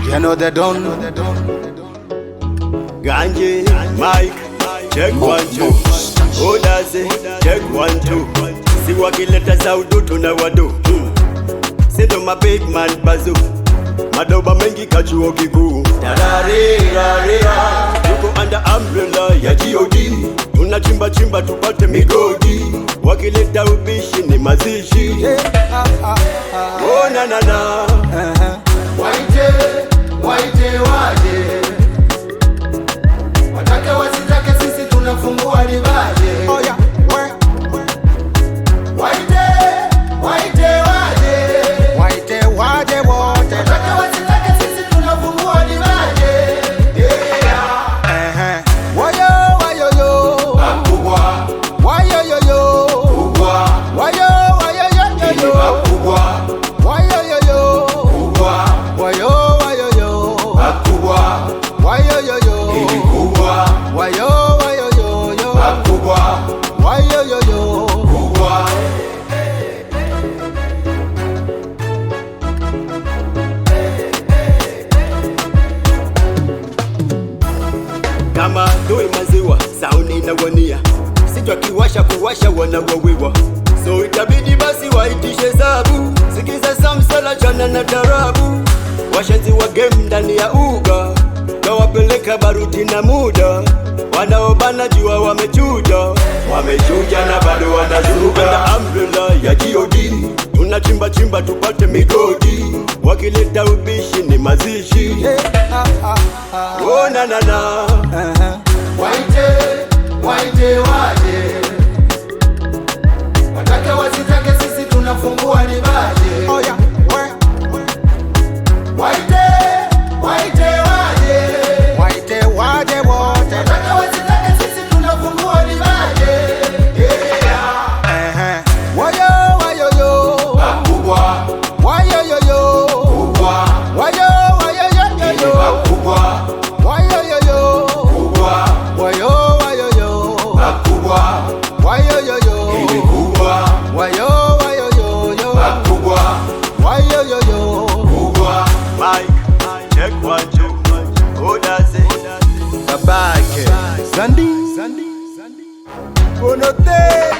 You know they don't. Ganje, Mike, check 1 2. Odaze, check 1 2. Si wakileta saudu tunawadu. Sindo ma big man bazu. Madoba mengi kachuo kikuu. Tararira, tuko under umbrella ya GOD. Tunachimba chimba tupate migodi. Wakileta ubishi ni mazishi. Oh na na na. Waite waje, watake wasitake sisi tunafungua libaje. Oh yeah. Waite waje wote, watake wasitake sisi tunafungua libaje. Wayo yo, akubwa. wayo yo, Kubwa. wayo Ili akubwa. wayo yo, Kubwa. wayo Akubwa. Ili kubwa. wayo Akubwa. Kubwa. Kama doi maziwa, sauni na wania. Sitwa kiwasha kuwasha wanawawiwa. So itabidi basi waitishe zabu. Sikiza samsala chana na tarabu. Washenzi wa game ndani ya uga. Kawapeleka baruti na muda. Wanaobana jua wamechuja. Wamechuja na bado wanazuga. Na umbrella ya GOD. Tunachimba chimba tupate migodi. Wakileta ubishi ni mazishi. Oh na na na. Waite waje, watake wasitake sisi tunafungua libaje. Oh yeah. Waite waje wote, watake wasitake sisi tunafungua libaje. wayo yo, Akubwa. wayo yo, Kubwa. wayo Ili akubwa. wayo Kubwa. Akubwa. Ili kubwa. wayo Kubwa. Mike, check 1 2. Odaze, babake Zandi Bonote